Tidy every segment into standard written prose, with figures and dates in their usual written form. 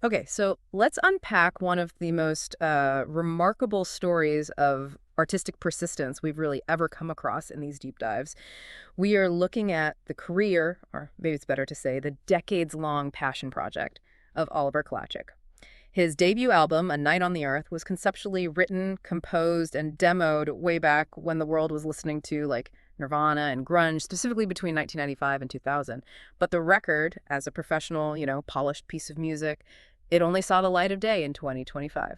Okay, so let's unpack one of the most remarkable stories of artistic persistence we've really ever come across in these deep dives. We are looking at the career, or maybe it's better to say, the decades-long passion project of Oliver Klacik. His debut album, A Night on the Earth, was conceptually written, composed, and demoed way back when the world was listening to, like, Nirvana and grunge, specifically between 1995 and 2000. But the record, as a professional, polished piece of music, it only saw the light of day in 2025,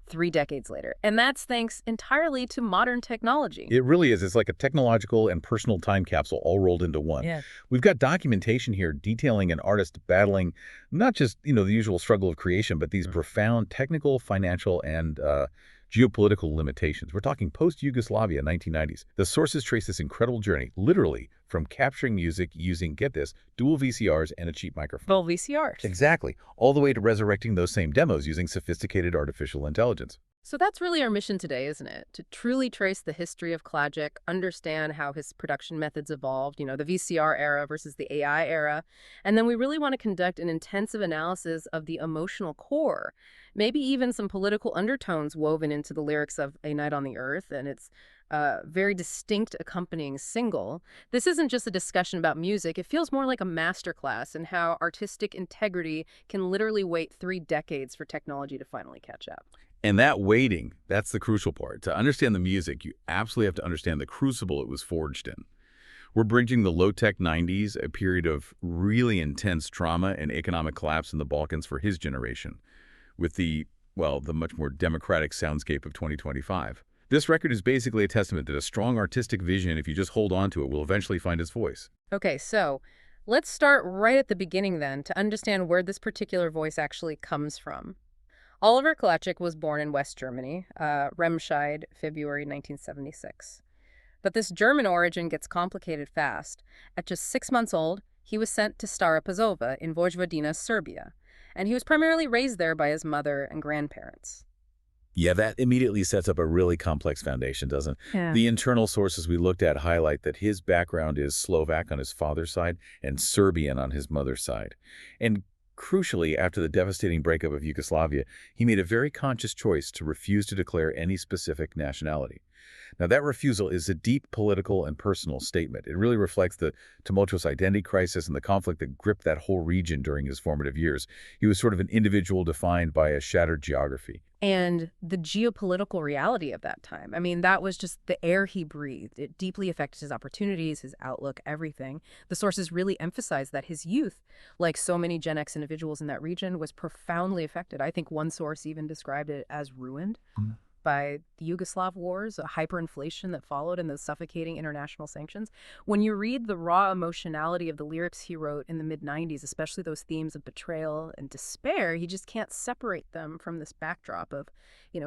3 decades later. And that's thanks entirely to modern technology. It really is. It's like a technological and personal time capsule all rolled into one. Yeah. We've got documentation here detailing an artist battling not just, the usual struggle of creation, but these profound technical, financial, and geopolitical limitations. We're talking post-Yugoslavia 1990s. The sources trace this incredible journey, literally, from capturing music using, get this, dual VCRs and a cheap microphone. Well, VCRs. Exactly. All the way to resurrecting those same demos using sophisticated artificial intelligence. So that's really our mission today, isn't it? To truly trace the history of Klacik, understand how his production methods evolved, the VCR era versus the AI era. And then we really want to conduct an intensive analysis of the emotional core, maybe even some political undertones woven into the lyrics of A Night on the Earth and its very distinct accompanying single. This isn't just a discussion about music. It feels more like a masterclass in how artistic integrity can literally wait 3 decades for technology to finally catch up. And that waiting, that's the crucial part. To understand the music, you absolutely have to understand the crucible it was forged in. We're bridging the low-tech 90s, a period of really intense trauma and economic collapse in the Balkans for his generation, with the much more democratic soundscape of 2025. This record is basically a testament that a strong artistic vision, if you just hold on to it, will eventually find its voice. Okay, so let's start right at the beginning then to understand where this particular voice actually comes from. Oliver Klacik was born in West Germany, Remscheid, February 1976. But this German origin gets complicated fast. At just 6 months old, he was sent to Stara Pazova in Vojvodina, Serbia, and he was primarily raised there by his mother and grandparents. Yeah, that immediately sets up a really complex foundation, doesn't it? Yeah. The internal sources we looked at highlight that his background is Slovak on his father's side and Serbian on his mother's side. And crucially, after the devastating breakup of Yugoslavia, he made a very conscious choice to refuse to declare any specific nationality. Now, that refusal is a deep political and personal statement. It really reflects the tumultuous identity crisis and the conflict that gripped that whole region during his formative years. He was sort of an individual defined by a shattered geography. And the geopolitical reality of that time. I mean, that was just the air he breathed. It deeply affected his opportunities, his outlook, everything. The sources really emphasized that his youth, like so many Gen X individuals in that region, was profoundly affected. I think one source even described it as ruined by the Yugoslav wars, a hyperinflation that followed, and the suffocating international sanctions. When you read the raw emotionality of the lyrics he wrote in the mid-90s, especially those themes of betrayal and despair, you just can't separate them from this backdrop of,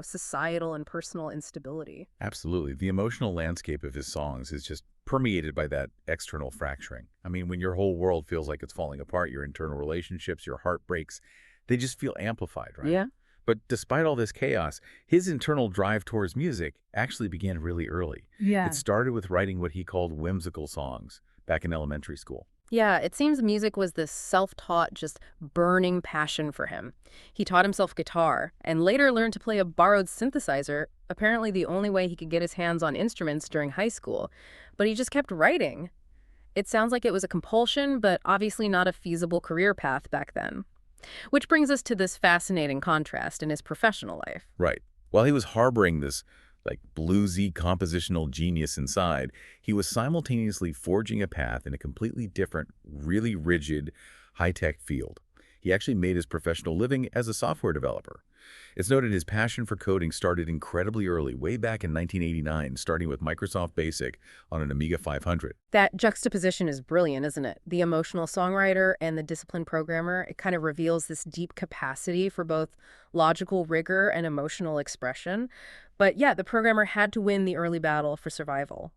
societal and personal instability. Absolutely. The emotional landscape of his songs is just permeated by that external fracturing. I mean, when your whole world feels like it's falling apart, your internal relationships, your heart breaks, they just feel amplified, right? Yeah. But despite all this chaos, his internal drive towards music actually began really early. Yeah. It started with writing what he called whimsical songs back in elementary school. Yeah, it seems music was this self-taught, just burning passion for him. He taught himself guitar and later learned to play a borrowed synthesizer, apparently the only way he could get his hands on instruments during high school. But he just kept writing. It sounds like it was a compulsion, but obviously not a feasible career path back then. Which brings us to this fascinating contrast in his professional life. Right. While he was harboring this bluesy compositional genius inside, he was simultaneously forging a path in a completely different, really rigid, high-tech field. He actually made his professional living as a software developer. It's noted his passion for coding started incredibly early, way back in 1989, starting with Microsoft Basic on an Amiga 500. That juxtaposition is brilliant, isn't it? The emotional songwriter and the disciplined programmer, it kind of reveals this deep capacity for both logical rigor and emotional expression. But yeah, the programmer had to win the early battle for survival.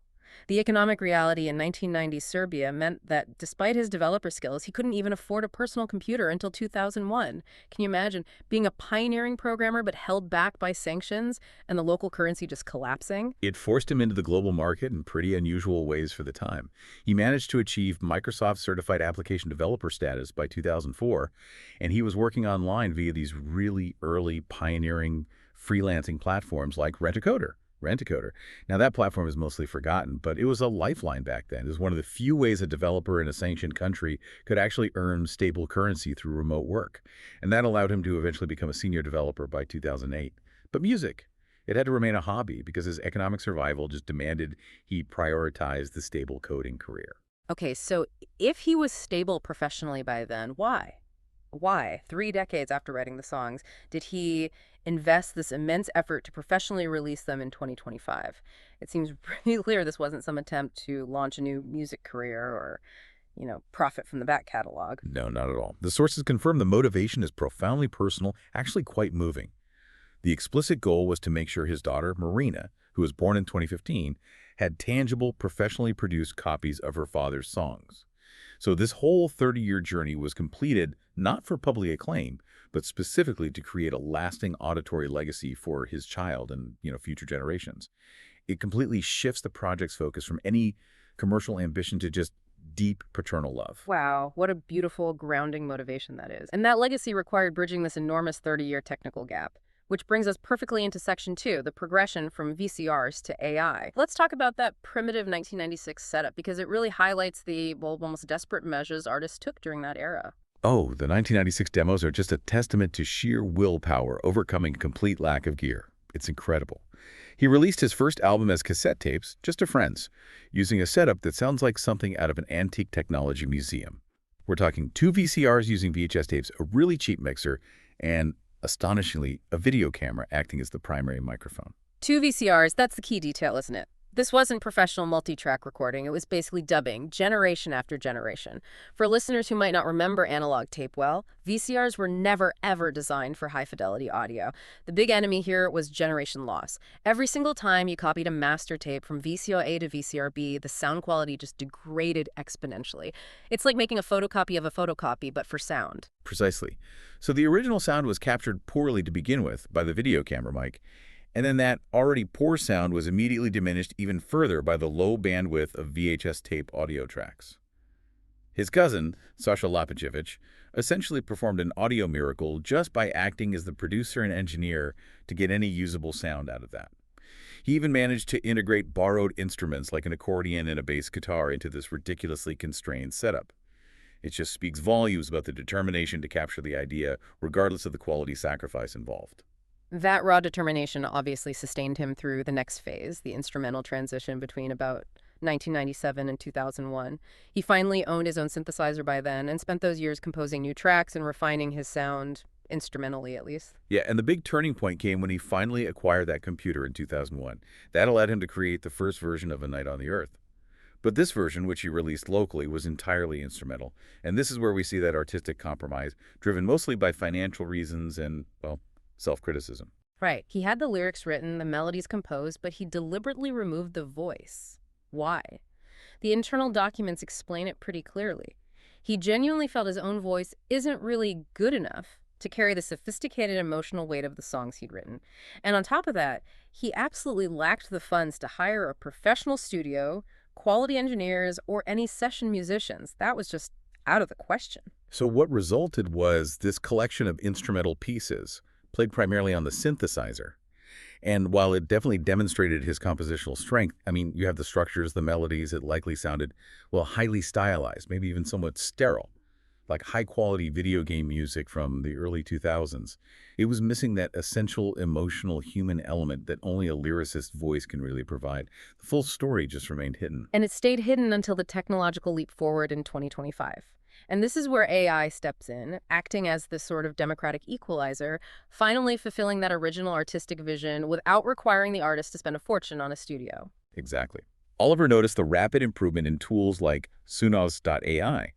The economic reality in 1990s Serbia meant that despite his developer skills, he couldn't even afford a personal computer until 2001. Can you imagine being a pioneering programmer but held back by sanctions and the local currency just collapsing? It forced him into the global market in pretty unusual ways for the time. He managed to achieve Microsoft Certified Application Developer status by 2004, and he was working online via these really early pioneering freelancing platforms like Rent-A-Coder. Now, that platform is mostly forgotten, but it was a lifeline back then. It was one of the few ways a developer in a sanctioned country could actually earn stable currency through remote work. And that allowed him to eventually become a senior developer by 2008. But music, it had to remain a hobby because his economic survival just demanded he prioritize the stable coding career. Okay, so if he was stable professionally by then, why? Why, 3 decades after writing the songs, did he invest this immense effort to professionally release them in 2025? It seems pretty clear this wasn't some attempt to launch a new music career or, profit from the back catalog. No, not at all. The sources confirm the motivation is profoundly personal, actually quite moving. The explicit goal was to make sure his daughter, Marina, who was born in 2015, had tangible, professionally produced copies of her father's songs. So this whole 30-year journey was completed not for public acclaim, but specifically to create a lasting auditory legacy for his child and, future generations. It completely shifts the project's focus from any commercial ambition to just deep paternal love. Wow, what a beautiful, grounding motivation that is. And that legacy required bridging this enormous 30-year technical gap. Which brings us perfectly into Section 2, the progression from VCRs to AI. Let's talk about that primitive 1996 setup because it really highlights the, almost desperate measures artists took during that era. Oh, the 1996 demos are just a testament to sheer willpower overcoming a complete lack of gear. It's incredible. He released his first album as cassette tapes, just to friends, using a setup that sounds like something out of an antique technology museum. We're talking 2 VCRs using VHS tapes, a really cheap mixer, and astonishingly, a video camera acting as the primary microphone. 2 VCRs, that's the key detail, isn't it? This wasn't professional multi-track recording. It was basically dubbing, generation after generation. For listeners who might not remember analog tape well, VCRs were never, ever designed for high-fidelity audio. The big enemy here was generation loss. Every single time you copied a master tape from VCR A to VCR B, the sound quality just degraded exponentially. It's like making a photocopy of a photocopy, but for sound. Precisely. So the original sound was captured poorly to begin with by the video camera mic, and then that already poor sound was immediately diminished even further by the low bandwidth of VHS tape audio tracks. His cousin, Sasha Lapijevich, essentially performed an audio miracle just by acting as the producer and engineer to get any usable sound out of that. He even managed to integrate borrowed instruments like an accordion and a bass guitar into this ridiculously constrained setup. It just speaks volumes about the determination to capture the idea, regardless of the quality sacrifice involved. That raw determination obviously sustained him through the next phase, the instrumental transition between about 1997 and 2001. He finally owned his own synthesizer by then and spent those years composing new tracks and refining his sound, instrumentally at least. Yeah, and the big turning point came when he finally acquired that computer in 2001. That allowed him to create the first version of A Night on the Earth. But this version, which he released locally, was entirely instrumental. And this is where we see that artistic compromise, driven mostly by financial reasons and, self-criticism. Right. He had the lyrics written, the melodies composed, but he deliberately removed the voice. Why? The internal documents explain it pretty clearly. He genuinely felt his own voice isn't really good enough to carry the sophisticated emotional weight of the songs he'd written. And on top of that, he absolutely lacked the funds to hire a professional studio, quality engineers, or any session musicians. That was just out of the question. So what resulted was this collection of instrumental pieces, played primarily on the synthesizer. And while it definitely demonstrated his compositional strength, you have the structures, the melodies, it likely sounded, highly stylized, maybe even somewhat sterile, like high-quality video game music from the early 2000s. It was missing that essential emotional human element that only a lyricist's voice can really provide. The full story just remained hidden. And it stayed hidden until the technological leap forward in 2025. And this is where AI steps in, acting as this sort of democratic equalizer, finally fulfilling that original artistic vision without requiring the artist to spend a fortune on a studio. Exactly. Oliver noticed the rapid improvement in tools like Sunos.ai,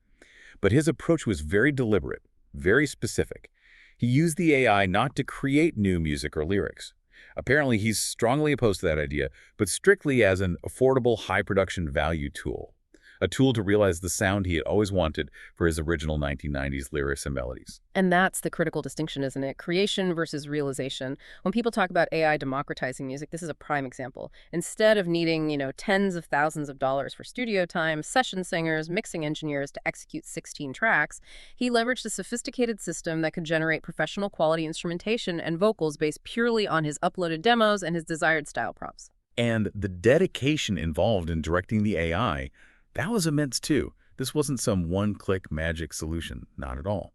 but his approach was very deliberate, very specific. He used the AI not to create new music or lyrics, Apparently, he's strongly opposed to that idea, but strictly as an affordable, high-production value tool. A tool to realize the sound he had always wanted for his original 1990s lyrics and melodies. And that's the critical distinction, isn't it? Creation versus realization. When people talk about AI democratizing music, this is a prime example. Instead of needing, tens of thousands of dollars for studio time, session singers, mixing engineers to execute 16 tracks, he leveraged a sophisticated system that could generate professional quality instrumentation and vocals based purely on his uploaded demos and his desired style props. And the dedication involved in directing the AI, that was immense too. This wasn't some one-click magic solution, not at all.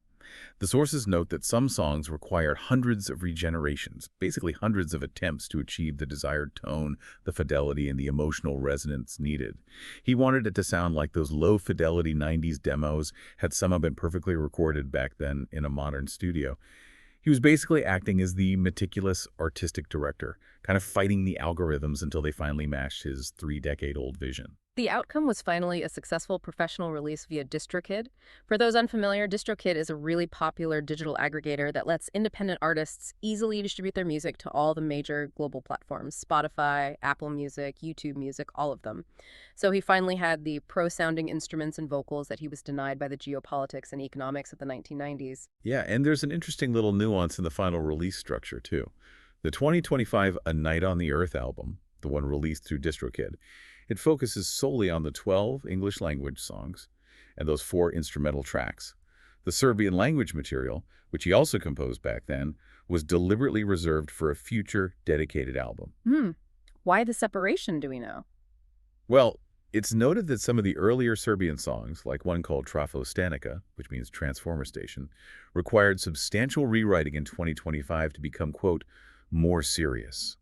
The sources note that some songs required hundreds of regenerations, basically hundreds of attempts to achieve the desired tone, the fidelity, and the emotional resonance needed. He wanted it to sound like those low-fidelity 90s demos had somehow been perfectly recorded back then in a modern studio. He was basically acting as the meticulous artistic director, kind of fighting the algorithms until they finally matched his 3-decade-old vision. The outcome was finally a successful professional release via DistroKid. For those unfamiliar, DistroKid is a really popular digital aggregator that lets independent artists easily distribute their music to all the major global platforms: Spotify, Apple Music, YouTube Music, all of them. So he finally had the pro-sounding instruments and vocals that he was denied by the geopolitics and economics of the 1990s. Yeah, and there's an interesting little nuance in the final release structure, too. The 2025 A Night on the Earth album, the one released through DistroKid, it focuses solely on the 12 English-language songs and those 4 instrumental tracks. The Serbian language material, which he also composed back then, was deliberately reserved for a future dedicated album. Why the separation, do we know? Well, it's noted that some of the earlier Serbian songs, like one called Trafo Stanica, which means Transformer Station, required substantial rewriting in 2025 to become, quote, more serious.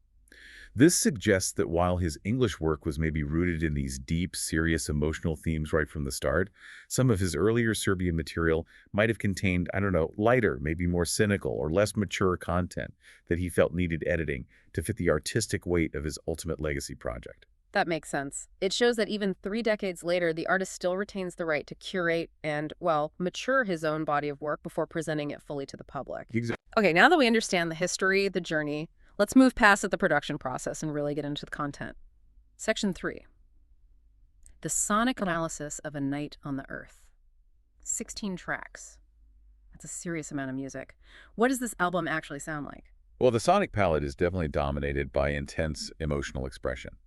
This suggests that while his English work was maybe rooted in these deep, serious, emotional themes right from the start, some of his earlier Serbian material might have contained, lighter, maybe more cynical or less mature content that he felt needed editing to fit the artistic weight of his ultimate legacy project. That makes sense. It shows that even 3 decades later, the artist still retains the right to curate and, mature his own body of work before presenting it fully to the public. Okay, now that we understand the history, the journey, let's move past the production process and really get into the content. Section 3. The sonic analysis of A Night on the Earth. 16 tracks. That's a serious amount of music. What does this album actually sound like? Well, the sonic palette is definitely dominated by intense emotional expression.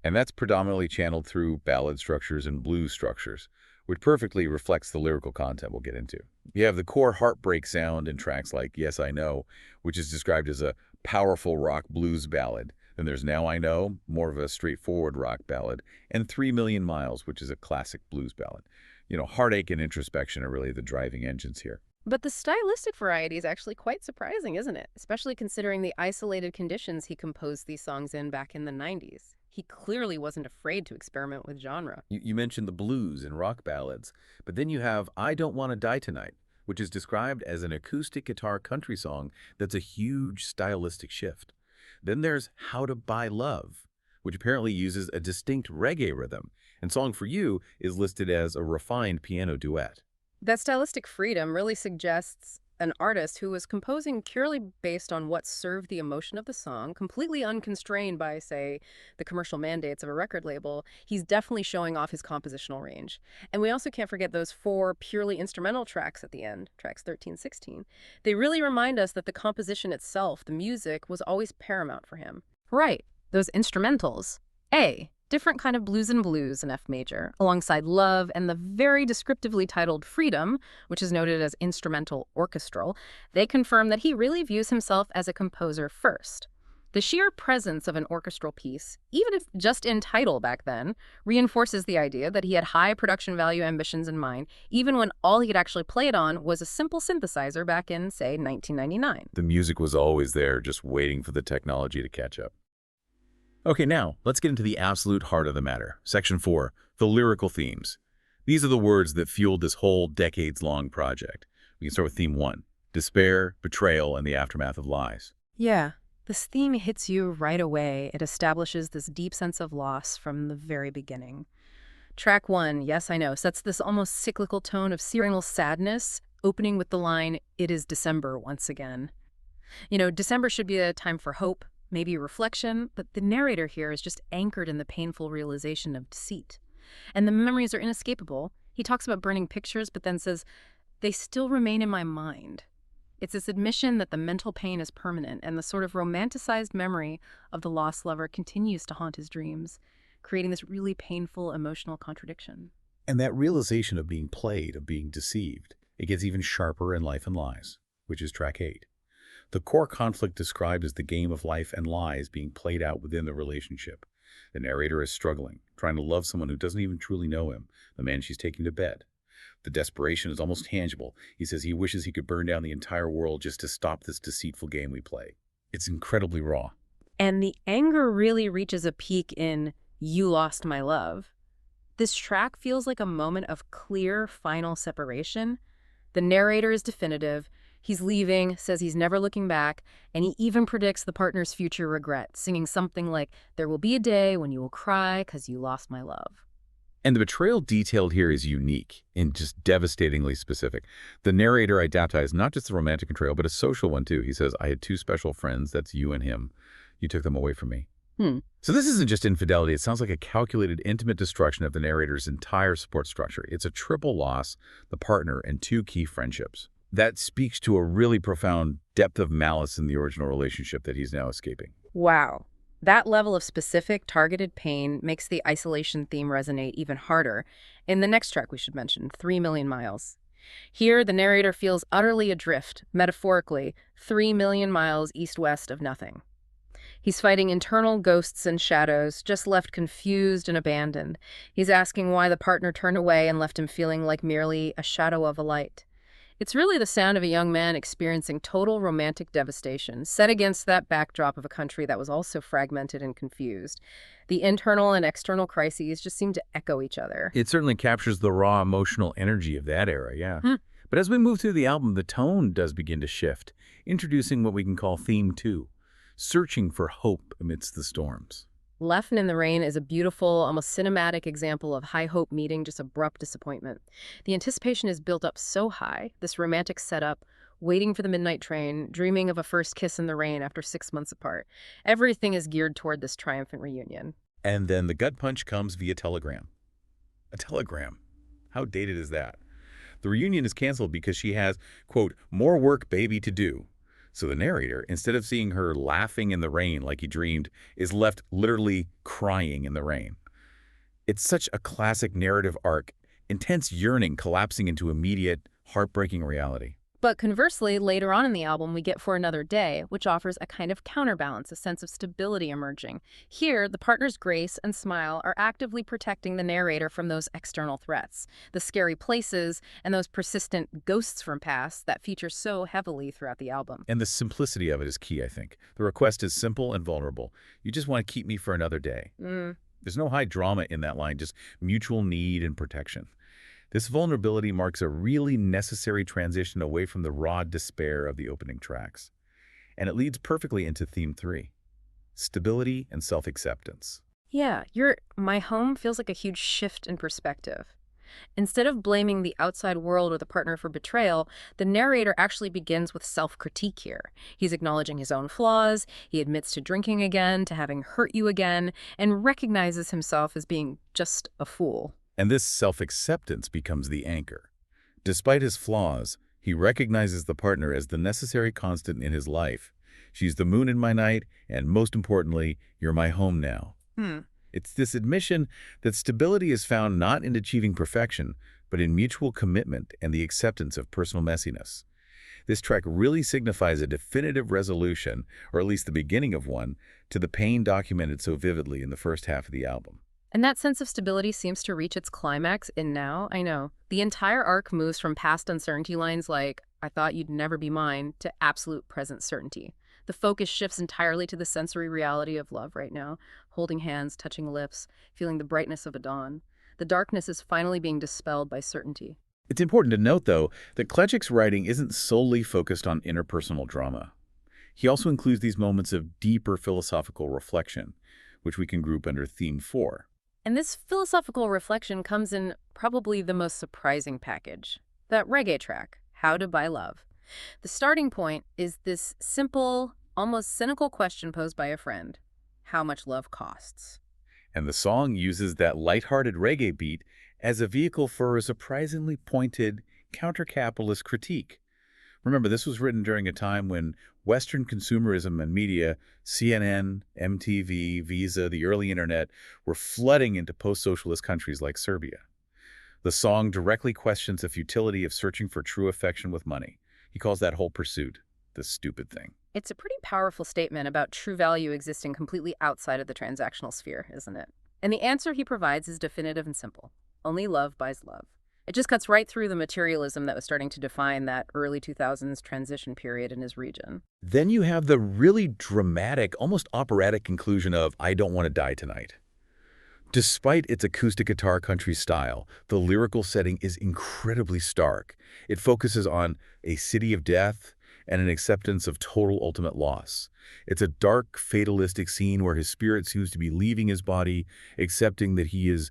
And that's predominantly channeled through ballad structures and blues structures, which perfectly reflects the lyrical content we'll get into. You have the core heartbreak sound in tracks like Yes, I Know, which is described as a powerful rock blues ballad. Then there's Now I Know, more of a straightforward rock ballad, and 3 Million Miles, which is a classic blues ballad. Heartache and introspection are really the driving engines here. But the stylistic variety is actually quite surprising, isn't it? Especially considering the isolated conditions he composed these songs in back in the 90s. He clearly wasn't afraid to experiment with genre. You mentioned the blues and rock ballads, but then you have I Don't Want to Die Tonight, which is described as an acoustic guitar country song that's a huge stylistic shift. Then there's How to Buy Love, which apparently uses a distinct reggae rhythm, and Song for You is listed as a refined piano duet. That stylistic freedom really suggests an artist who was composing purely based on what served the emotion of the song, completely unconstrained by, say, the commercial mandates of a record label. He's definitely showing off his compositional range. And we also can't forget those 4 purely instrumental tracks at the end, tracks 13, 16. They really remind us that the composition itself, the music, was always paramount for him. Right, those instrumentals. Different kind of blues and blues in F major, alongside Love and the very descriptively titled Freedom, which is noted as instrumental orchestral, they confirm that he really views himself as a composer first. The sheer presence of an orchestral piece, even if just in title back then, reinforces the idea that he had high production value ambitions in mind, even when all he could actually play it on was a simple synthesizer back in, say, 1999. The music was always there, just waiting for the technology to catch up. Okay, now, let's get into the absolute heart of the matter. Section 4, the lyrical themes. These are the words that fueled this whole decades-long project. We can start with theme 1, despair, betrayal, and the aftermath of lies. Yeah, this theme hits you right away. It establishes this deep sense of loss from the very beginning. Track 1, Yes, I Know, sets this almost cyclical tone of serial sadness, opening with the line, "It is December once again." December should be a time for hope, maybe reflection, but the narrator here is just anchored in the painful realization of deceit. And the memories are inescapable. He talks about burning pictures, but then says, they still remain in my mind. It's this admission that the mental pain is permanent, and the sort of romanticized memory of the lost lover continues to haunt his dreams, creating this really painful emotional contradiction. And that realization of being played, of being deceived, it gets even sharper in Life and Lies, which is track 8. The core conflict described as the game of life and lies being played out within the relationship. The narrator is struggling, trying to love someone who doesn't even truly know him, the man she's taking to bed. The desperation is almost tangible. He says he wishes he could burn down the entire world just to stop this deceitful game we play. It's incredibly raw. And the anger really reaches a peak in You Lost My Love. This track feels like a moment of clear, final separation. The narrator is definitive. He's leaving, says he's never looking back, and he even predicts the partner's future regret, singing something like, there will be a day when you will cry because you lost my love. And the betrayal detailed here is unique and just devastatingly specific. The narrator identifies not just the romantic betrayal, but a social one too. He says, I had 2 special friends, that's you and him. You took them away from me. So this isn't just infidelity. It sounds like a calculated, intimate destruction of the narrator's entire support structure. It's a triple loss, the partner, and 2 key friendships. That speaks to a really profound depth of malice in the original relationship that he's now escaping. Wow. That level of specific, targeted pain makes the isolation theme resonate even harder. In the next track we should mention, 3 Million Miles. Here, the narrator feels utterly adrift, metaphorically, 3 million miles east-west of nothing. He's fighting internal ghosts and shadows, just left confused and abandoned. He's asking why the partner turned away and left him feeling like merely a shadow of a light. It's really the sound of a young man experiencing total romantic devastation, set against that backdrop of a country that was also fragmented and confused. The internal and external crises just seem to echo each other. It certainly captures the raw emotional energy of that era, yeah. But as we move through the album, the tone does begin to shift, introducing what we can call Theme 2, searching for hope amidst the storms. Laughin in the Rain is a beautiful, almost cinematic example of high hope meeting just abrupt disappointment. The anticipation is built up so high, this romantic setup, waiting for the midnight train, dreaming of a first kiss in the rain after 6 months apart. Everything is geared toward this triumphant reunion. And then the gut punch comes via telegram. A telegram. How dated is that? The reunion is canceled because she has, quote, more work, baby, to do. So the narrator, instead of seeing her laughing in the rain like he dreamed, is left literally crying in the rain. It's such a classic narrative arc, intense yearning collapsing into immediate, heartbreaking reality. But conversely, later on in the album, we get For Another Day, which offers a kind of counterbalance, a sense of stability emerging. Here, the partner's grace and smile are actively protecting the narrator from those external threats, the scary places, and those persistent ghosts from past that feature so heavily throughout the album. And the simplicity of it is key, I think. The request is simple and vulnerable. You just want to keep me for another day. There's no high drama in that line, just mutual need and protection. This vulnerability marks a really necessary transition away from the raw despair of the opening tracks. And it leads perfectly into Theme 3, stability and self-acceptance. Yeah, My Home feels like a huge shift in perspective. Instead of blaming the outside world or the partner for betrayal, the narrator actually begins with self-critique here. He's acknowledging his own flaws, he admits to drinking again, to having hurt you again, and recognizes himself as being just a fool. And this self-acceptance becomes the anchor. Despite his flaws, he recognizes the partner as the necessary constant in his life. She's the moon in my night, and most importantly, you're my home now. It's this admission that stability is found not in achieving perfection, but in mutual commitment and the acceptance of personal messiness. This track really signifies a definitive resolution, or at least the beginning of one, to the pain documented so vividly in the first half of the album. And that sense of stability seems to reach its climax in Now, I Know. The entire arc moves from past uncertainty lines like, I thought you'd never be mine, to absolute present certainty. The focus shifts entirely to the sensory reality of love right now, holding hands, touching lips, feeling the brightness of a dawn. The darkness is finally being dispelled by certainty. It's important to note, though, that Klacik's writing isn't solely focused on interpersonal drama. He also includes these moments of deeper philosophical reflection, which we can group under Theme 4. And this philosophical reflection comes in probably the most surprising package, that reggae track, How to Buy Love. The starting point is this simple, almost cynical question posed by a friend: how much love costs. And the song uses that lighthearted reggae beat as a vehicle for a surprisingly pointed counter-capitalist critique. Remember, this was written during a time when Western consumerism and media, CNN, MTV, Visa, the early internet, were flooding into post-socialist countries like Serbia. The song directly questions the futility of searching for true affection with money. He calls that whole pursuit the stupid thing. It's a pretty powerful statement about true value existing completely outside of the transactional sphere, isn't it? And the answer he provides is definitive and simple. Only love buys love. It just cuts right through the materialism that was starting to define that early 2000s transition period in his region. Then you have the really dramatic, almost operatic conclusion of "I Don't Want to Die Tonight." Despite its acoustic guitar country style, the lyrical setting is incredibly stark. It focuses on a city of death and an acceptance of total ultimate loss. It's a dark, fatalistic scene where his spirit seems to be leaving his body, accepting that he is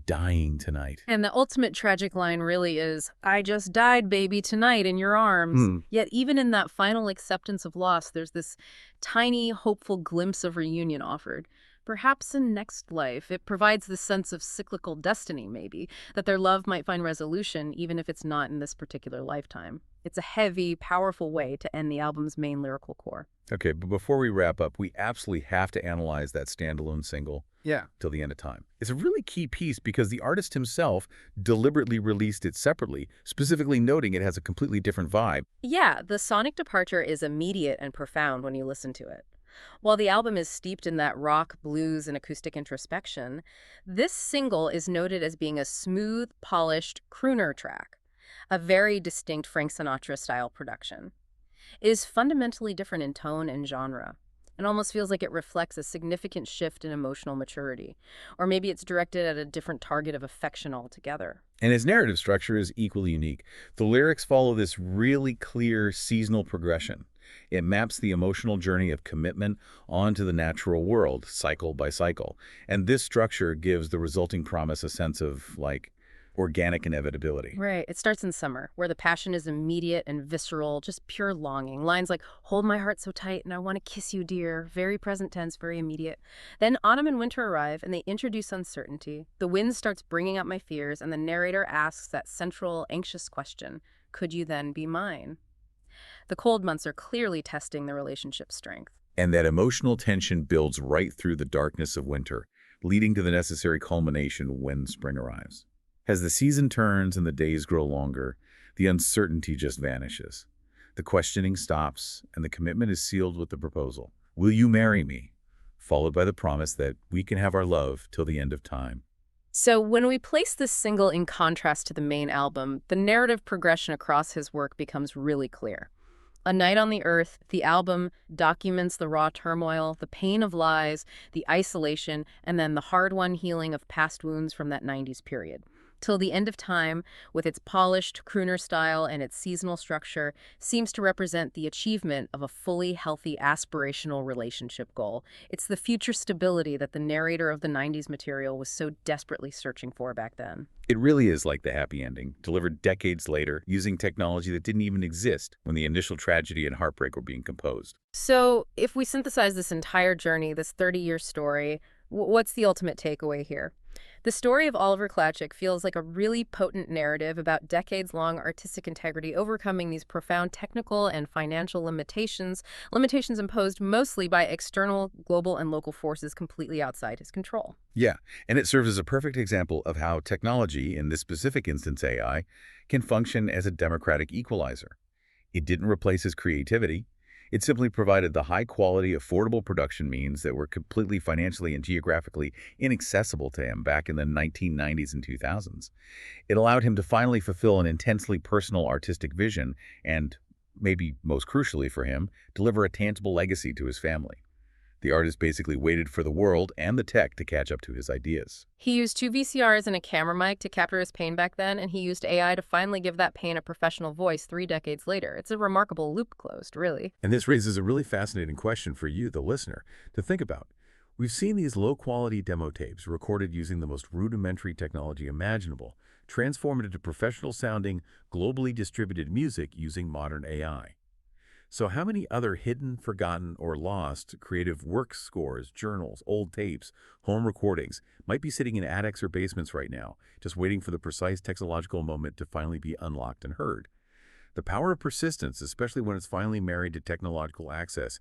dying tonight. And the ultimate tragic line really is, "I just died, baby, tonight in your arms." Yet even in that final acceptance of loss, there's this tiny, hopeful glimpse of reunion offered. Perhaps in next life, it provides this sense of cyclical destiny, maybe, that their love might find resolution even if it's not in this particular lifetime. It's a heavy, powerful way to end the album's main lyrical core. Okay, but before we wrap up, we absolutely have to analyze that standalone single, Yeah. Till the End of Time. It's a really key piece because the artist himself deliberately released it separately, specifically noting it has a completely different vibe. Yeah, the sonic departure is immediate and profound when you listen to it. While the album is steeped in that rock, blues, and acoustic introspection, this single is noted as being a smooth, polished crooner track, a very distinct Frank Sinatra-style production. It is fundamentally different in tone and genre. It almost feels like it reflects a significant shift in emotional maturity, or maybe it's directed at a different target of affection altogether. And his narrative structure is equally unique. The lyrics follow this really clear seasonal progression. It maps the emotional journey of commitment onto the natural world, cycle by cycle. And this structure gives the resulting promise a sense of, like, organic inevitability. Right. It starts in summer, where the passion is immediate and visceral, just pure longing. Lines like, "Hold my heart so tight and I want to kiss you, dear." Very present tense, very immediate. Then autumn and winter arrive and they introduce uncertainty. The wind starts bringing up my fears and the narrator asks that central, anxious question: could you then be mine? The cold months are clearly testing the relationship's strength. And that emotional tension builds right through the darkness of winter, leading to the necessary culmination when spring arrives. As the season turns and the days grow longer, the uncertainty just vanishes. The questioning stops, and the commitment is sealed with the proposal, "Will you marry me?" followed by the promise that we can have our love till the end of time. So when we place this single in contrast to the main album, the narrative progression across his work becomes really clear. A Night on the Earth, the album documents the raw turmoil, the pain of lies, the isolation, and then the hard-won healing of past wounds from that 90s period. Till the End of Time, with its polished crooner style and its seasonal structure, seems to represent the achievement of a fully healthy aspirational relationship goal. It's the future stability that the narrator of the 90s material was so desperately searching for back then. It really is like the happy ending, delivered decades later, using technology that didn't even exist when the initial tragedy and heartbreak were being composed. So if we synthesize this entire journey, this 30-year story, what's the ultimate takeaway here? The story of Oliver Klacik feels like a really potent narrative about decades-long artistic integrity overcoming these profound technical and financial limitations imposed mostly by external, global, and local forces completely outside his control. Yeah, and it serves as a perfect example of how technology, in this specific instance AI, can function as a democratic equalizer. It didn't replace his creativity. It simply provided the high-quality, affordable production means that were completely financially and geographically inaccessible to him back in the 1990s and 2000s. It allowed him to finally fulfill an intensely personal artistic vision and, maybe most crucially for him, deliver a tangible legacy to his family. The artist basically waited for the world and the tech to catch up to his ideas. He used 2 VCRs and a camera mic to capture his pain back then, and he used AI to finally give that pain a professional voice 3 decades later. It's a remarkable loop closed, really. And this raises a really fascinating question for you, the listener, to think about. We've seen these low-quality demo tapes recorded using the most rudimentary technology imaginable, transformed into professional-sounding, globally distributed music using modern AI. So how many other hidden, forgotten, or lost creative work scores, journals, old tapes, home recordings might be sitting in attics or basements right now, just waiting for the precise technological moment to finally be unlocked and heard? The power of persistence, especially when it's finally married to technological access,